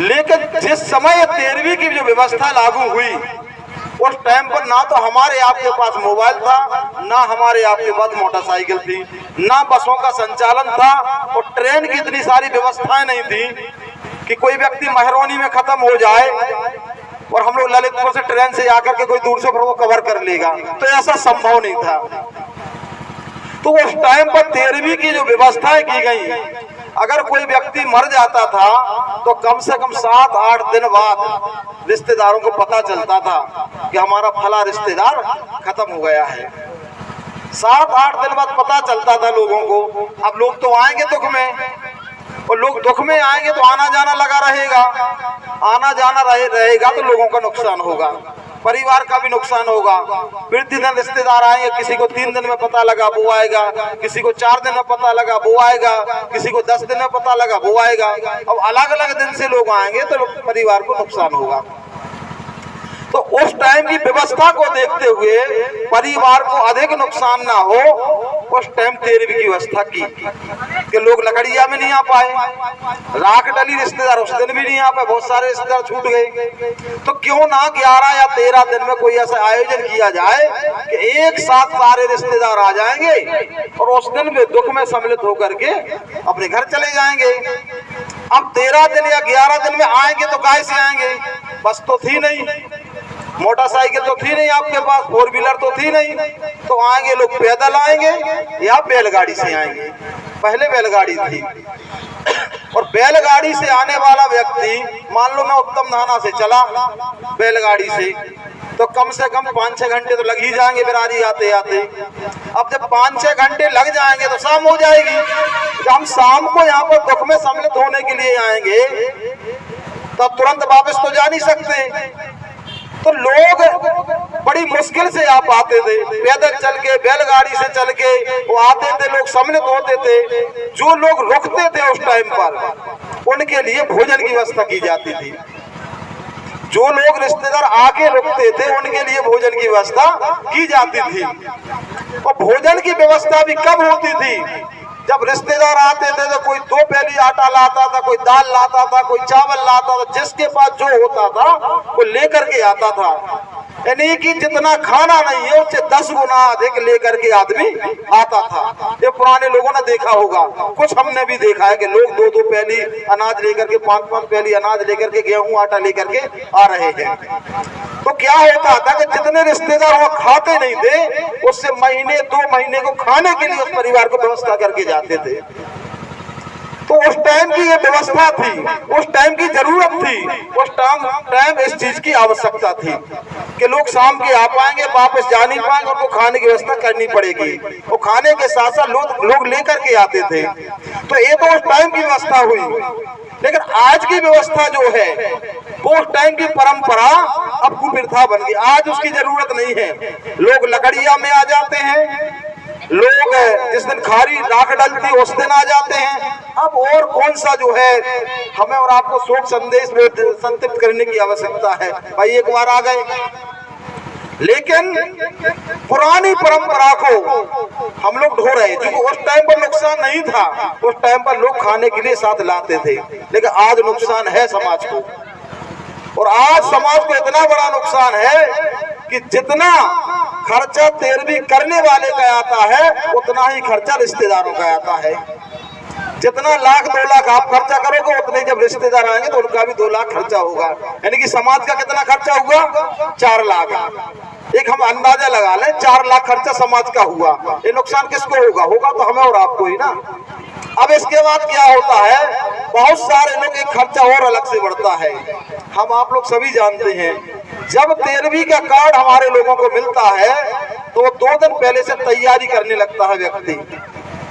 लेकिन जिस समय 13वीं की जो व्यवस्था लागू हुई उस टाइम पर ना तो हमारे आपके पास मोबाइल था, ना हमारे आपके पास मोटरसाइकिल थी, ना बसों का संचालन था और ट्रेन की इतनी सारी व्यवस्थाएं नहीं थी कि कोई व्यक्ति महरौनी में खत्म हो जाए और हम लोग ललितपुर से ट्रेन से आकर के कोई दूर से वो कवर कर लेगा, तो ऐसा संभव नहीं था। तो उस टाइम पर 13वीं की जो व्यवस्थाएं की गई, अगर कोई व्यक्ति मर जाता था तो कम से कम 7-8 दिन बाद रिश्तेदारों को पता चलता था कि हमारा फला रिश्तेदार खत्म हो गया है। 7-8 दिन बाद पता चलता था लोगों को। अब लोग तो आएंगे दुख में, और लोग दुख में आएंगे तो आना जाना लगा रहेगा, आना जाना रहेगा तो लोगों का नुकसान होगा, परिवार का भी नुकसान होगा। प्रतिदिन रिश्तेदार आएंगे, किसी को 3 दिन में पता लगा वो आएगा, किसी को 4 दिन में पता लगा वो आएगा, किसी को 10 दिन में पता लगा वो आएगा। अब अलग अलग दिन से लोग आएंगे तो परिवार को नुकसान होगा। तो उस टाइम की व्यवस्था को देखते हुए परिवार को अधिक नुकसान ना हो, उस टाइम 13वीं की व्यवस्था की कि लोग लकड़िया में नहीं आ पाए, राख डली रिश्तेदार उस दिन भी नहीं आ पाए, बहुत सारे रिश्तेदार छूट गए। तो क्यों ना 11 या 13 दिन में कोई ऐसा आयोजन किया जाए कि एक साथ सारे रिश्तेदार आ जाएंगे और उस दिन भी दुख में सम्मिलित होकर के अपने घर चले जाएंगे। अब 13 दिन या 11 दिन में आएंगे तो काहे से आएंगे? बस तो थी नहीं, मोटरसाइकिल तो थी नहीं आपके पास, 4 व्हीलर तो थी नहीं, तो आएंगे लोग पैदल आएंगे या बैलगाड़ी से आएंगे। पहले बैलगाड़ी थी, और बैलगाड़ी से आने वाला व्यक्ति, मान लो मैं उत्तम धाना से चला बैलगाड़ी से, तो कम से कम 5-6 घंटे तो लग ही जाएंगे बिरारी आते आते। अब जब 5-6 घंटे लग जाएंगे तो शाम हो जाएगी। जब हम शाम को यहाँ पर दुख में सम्मिलित होने के लिए आएंगे तो तुरंत वापस तो जा नहीं सकते। तो लोग बड़ी मुश्किल से आ पाते थे, पैदल चल के, बैलगाड़ी से चल के वो आते थे, लोग सम्मिलित होते थे। जो लोग रुकते थे उस टाइम पर उनके लिए भोजन की व्यवस्था की जाती थी। जो लोग रिश्तेदार आके रुकते थे उनके लिए भोजन की व्यवस्था की जाती थी। और भोजन की व्यवस्था भी कब होती थी? जब रिश्तेदार आते थे तो कोई 2 प्याली आटा लाता था, कोई दाल लाता था, कोई चावल लाता था, जिसके पास जो होता था वो लेकर के आता था। यानी कि जितना खाना नहीं है उससे 10 गुना अधिक लेकर के आदमी आता था। ये पुराने लोगों ने देखा होगा, कुछ हमने भी देखा है कि लोग 2-2 प्याली अनाज लेकर के, 5-5 प्याली अनाज लेकर के, गेहूं आटा लेकर के आ रहे हैं। तो क्या होता था कि जितने रिश्तेदार वो खाते नहीं थे, उससे महीने 2 महीने को खाने के लिए उस परिवार को व्यवस्था करके जाते थे। तो उस टाइम की ये व्यवस्था थी, उस टाइम की जरूरत थी, उस टाइम इस चीज की आवश्यकता थी कि लोग शाम के आ पाएंगे, वापस जा नहीं पाएंगे, उनको खाने की व्यवस्था करनी पड़ेगी। वो खाने के साथ साथ लोग लेकर के आते थे। तो ये तो उस टाइम की व्यवस्था हुई। लेकिन आज की व्यवस्था जो है वो उस टाइम की परंपरा अब कुप्रथा बन गई। आज उसकी जरूरत नहीं है, लोग लकड़िया में आ जाते हैं, लोग जिस दिन खारी राख डलती उस दिन आ जाते हैं। अब और कौन सा जो है हमें और आपको शोक संदेश में संतृप्त करने की आवश्यकता है? भाई एक बार आ गए, लेकिन पुरानी परंपरा को हम लोग ढो रहे हैं। क्योंकि उस टाइम पर नुकसान नहीं था, उस टाइम पर लोग खाने के लिए साथ लाते थे, लेकिन आज नुकसान है समाज को। और आज समाज को इतना बड़ा नुकसान है कि जितना खर्चा 13वीं करने वाले का आता है उतना ही खर्चा रिश्तेदारों का आता है। जितना 1-2 लाख आप खर्चा करोगे उतने जब रिश्तेदार आएंगे तो उनका भी 2 लाख खर्चा होगा। यानी कि समाज का कितना खर्चा हुआ? 4 लाख। एक हम अंदाजा लगा लें, 4 लाख खर्चा समाज का हुआ। ये नुकसान किसको होगा? होगा तो हमें और आपको ही ना। अब इसके बाद क्या होता है, बहुत सारे लोग एक खर्चा और अलग से बढ़ता है। हम आप लोग सभी जानते हैं, जब 13वीं का कार्ड हमारे लोगों को मिलता है तो 2 दिन पहले से तैयारी करने लगता है व्यक्ति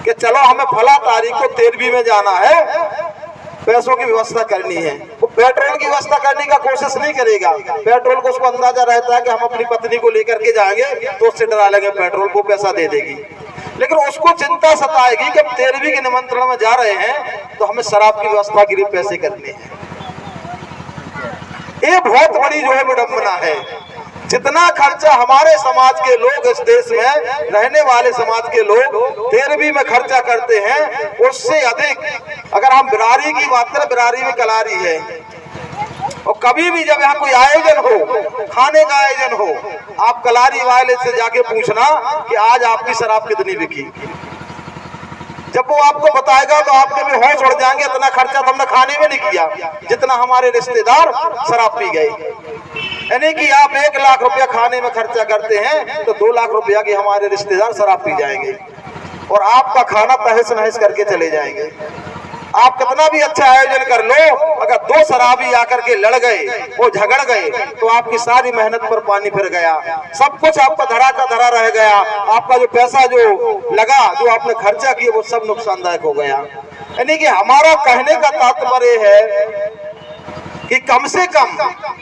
कि चलो हमें फला तारीख को 13वीं में जाना है, पैसों की व्यवस्था करनी है। वो पेट्रोल की व्यवस्था करने का कोशिश नहीं करेगा। पेट्रोल को उसको अंदाजा रहता है कि हम अपनी पत्नी को लेकर के जाएंगे तो उससे डरा लेंगे, पेट्रोल वो पैसा दे देगी। लेकिन उसको चिंता सताएगी कि 13वीं के निमंत्रण में जा रहे हैं तो हमें शराब की व्यवस्था के लिए पैसे करने हैं। ये बहुत बड़ी जो है विडंबना है। जितना खर्चा हमारे समाज के लोग, इस देश में रहने वाले समाज के लोग 13वीं में खर्चा करते हैं, उससे अधिक अगर हम बिरारी की बात करें, बिरारी में कलारी है, और कभी भी जब यहाँ कोई आयोजन हो, खाने का आयोजन हो, आप कलारी वाले से जाके पूछना कि आज आपकी शराब कितनी बिकी। जब वो आपको बताएगा तो आपके भी होश उड़ जाएंगे, इतना खर्चा तो हमने खाने में नहीं किया जितना हमारे रिश्तेदार शराब पी गए। यानी कि आप 1 लाख रुपया खाने में खर्चा करते हैं तो 2 लाख रुपया के हमारे रिश्तेदार शराब पी जाएंगे और आपका खाना तहस नहस करके चले जाएंगे। आप कितना भी अच्छा आयोजन कर लो, अगर 2 शराबी आकर के लड़ गए, वो झगड़ गए, तो आपकी सारी मेहनत पर पानी फिर गया, सब कुछ आपका धरा का धरा रह गया, आपका जो पैसा जो लगा, जो आपने खर्चा किया, वो सब नुकसानदायक हो गया। यानी कि हमारा कहने का तात्पर्य है कि कम से कम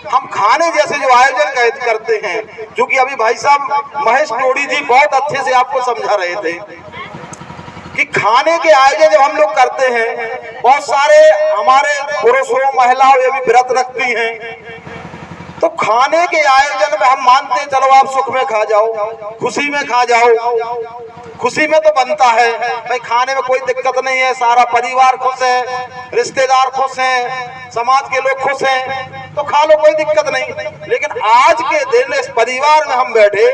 हम खाने जैसे जो आयोजन करते हैं, जो कि अभी भाई साहब महेश टोडी जी बहुत अच्छे से आपको समझा रहे थे कि खाने के आयोजन जब हम लोग करते हैं, बहुत सारे हमारे पुरुषों महिलाओं ये भी व्रत रखती हैं, तो खाने के आयोजन में हम मानते हैं चलो आप सुख में खा जाओ, खुशी में खा जाओ, खुशी में तो बनता है भाई, खाने में कोई दिक्कत नहीं है, सारा परिवार खुश है, रिश्तेदार खुश हैं, समाज के लोग खुश हैं, तो खा लो, कोई दिक्कत नहीं। लेकिन आज के दिन इस परिवार में हम बैठे,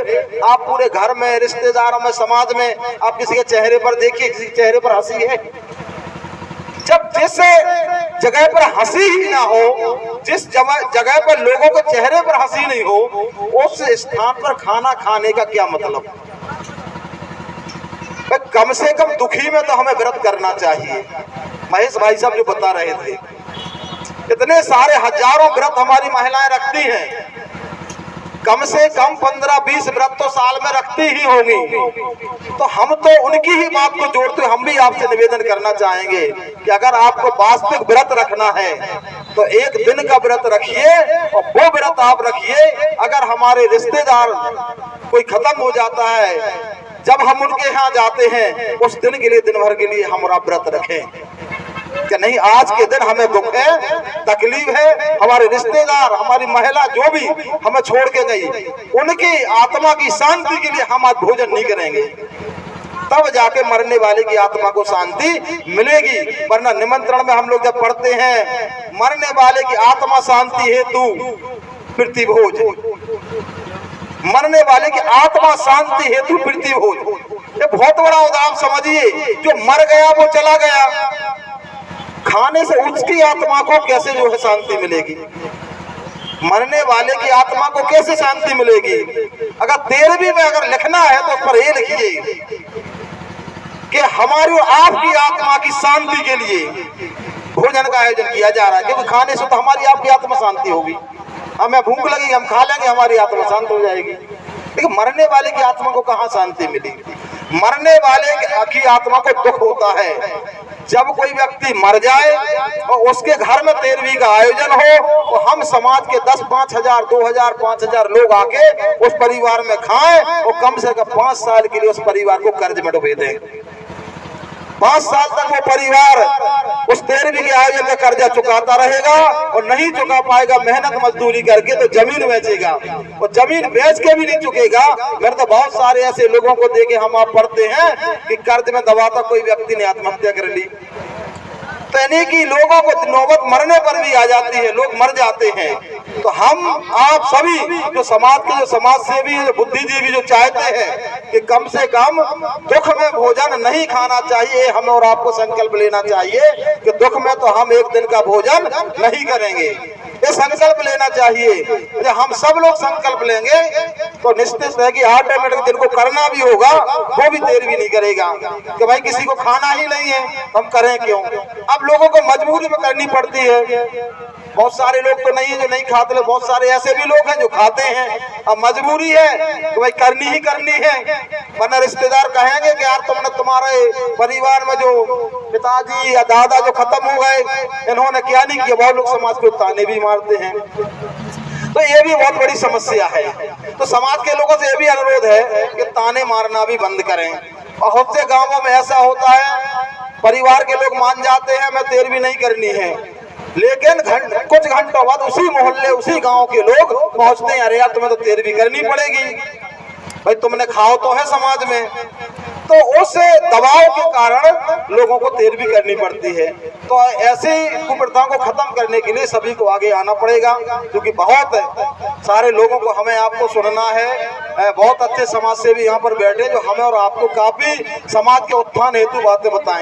आप पूरे घर में, रिश्तेदारों में, समाज में, आप किसी के चेहरे पर देखिए, किसी के चेहरे पर हंसी है। जब जिस जगह पर हंसी ही ना हो, जिस जगह पर लोगों के चेहरे पर हंसी नहीं हो, उस स्थान पर खाना खाने का क्या मतलब। कम से कम दुखी में तो हमें व्रत करना चाहिए। महेश भाई साहब जो बता रहे थे, इतने सारे हजारों व्रत हमारी महिलाएं रखती हैं, कम से कम 15-20 व्रत तो साल में रखती ही होंगी। तो हम तो उनकी ही बात को जोड़ते हम भी आपसे निवेदन करना चाहेंगे कि अगर आपको वास्तविक व्रत रखना है तो एक दिन का व्रत रखिए, और वो व्रत आप रखिए। अगर हमारे रिश्तेदार कोई खत्म हो जाता है, जब हम उनके यहाँ जाते हैं, उस दिन के लिए, दिन भर के लिए हमारा व्रत रखें कि नहीं, आज के दिन हमें दुख है, तकलीफ है, हमारे रिश्तेदार, हमारी महिला जो भी हमें छोड़ के गई, उनकी आत्मा की शांति के लिए हम आज भोजन नहीं करेंगे, तब जाके मरने वाले की आत्मा को शांति मिलेगी। वरना निमंत्रण में हम लोग जब पढ़ते हैं, मरने वाले की आत्मा शांति हेतु प्रीति भोज, मरने वाले की आत्मा शांति हेतु प्रीति भोज। ये बहुत बड़ा उदाहरण समझिए, जो मर गया वो चला गया, खाने से उसकी आत्मा को कैसे जो है शांति मिलेगी, मरने वाले की आत्मा को कैसे शांति मिलेगी। अगर 13वीं में अगर लिखना है तो उस पर ये लिखिए कि हमारी और आपकी आत्मा की शांति के लिए भोजन का आयोजन किया जा रहा है, क्योंकि खाने से तो हमारी आपकी आत्मा शांति होगी, हमें भूख लगेगी, हम खा लेंगे, हमारी आत्मा शांत हो जाएगी। लेकिन मरने वाले की आत्मा को कहाँ शांति मिलेगी। मरने वाले की आत्मा को दुख होता है जब कोई व्यक्ति मर जाए और उसके घर में 13वीं का आयोजन हो, तो हम समाज के 10-5,000, 2,000, 5,000 लोग आके उस परिवार में खाएं और कम से कम 5 साल के लिए उस परिवार को कर्ज में डुबे दें। 5 साल तक वो परिवार उस 13वीं के आयोजन का कर्जा चुकाता रहेगा, और नहीं चुका पाएगा मेहनत मजदूरी करके तो जमीन बेचेगा, और जमीन बेच के भी नहीं चुकेगा। मैंने तो बहुत सारे ऐसे लोगों को देखे, हम आप पढ़ते हैं कि कर्ज में दबाता कोई व्यक्ति ने आत्महत्या कर ली। तो यानी कि लोगों को नौबत मरने पर भी आ जाती है, लोग मर जाते हैं। तो हम आप सभी जो समाज के, जो समाज सेवी, जो बुद्धिजीवी जो चाहते हैं कि कम से कम दुख में भोजन नहीं खाना चाहिए, हमें और आपको संकल्प लेना चाहिए कि दुख में तो हम एक दिन का भोजन नहीं करेंगे। ये संकल्प लेना चाहिए। जब हम सब लोग संकल्प लेंगे तो निश्चित है कि ऑटोमेटिक जिनको करना भी होगा वो भी देर भी नहीं करेगा कि भाई किसी को खाना ही नहीं है, हम करें क्यों। अब लोगों को मजबूरी में करनी पड़ती है। बहुत सारे लोग तो नहीं है जो नहीं खाते, बहुत सारे ऐसे भी लोग हैं जो खाते हैं। अब मजबूरी है तो भाई करनी ही करनी है, वरना रिश्तेदार कहेंगे कि यार तुमने, तुम्हारे परिवार में जो पिताजी या दादा जो खत्म हो गए, इन्होंने क्या नहीं किया। बहुत लोग समाज को ताने भी मारते हैं, तो ये भी बहुत बड़ी समस्या है। तो समाज के लोगों से ये भी अनुरोध है कि ताने मारना भी बंद करें। बहुत से गाँवों में ऐसा होता है, परिवार के लोग मान जाते हैं मैं 13वीं नहीं करनी है, लेकिन कुछ घंटों बाद उसी मोहल्ले, उसी गांव के लोग पहुंचते हैं, अरे यार तुम्हें तो 13वीं करनी पड़ेगी, भाई तुमने खाओ तो है समाज में। तो उस दबाव के कारण लोगों को तेरवी करनी पड़ती है। तो ऐसी कुप्रथाओं को खत्म करने के लिए सभी को आगे आना पड़ेगा, क्योंकि बहुत सारे लोगों को हमें आपको सुनना है। बहुत अच्छे समाज सेवी यहाँ पर बैठे जो हमें और आपको काफी समाज के उत्थान हेतु बातें बताएंगे।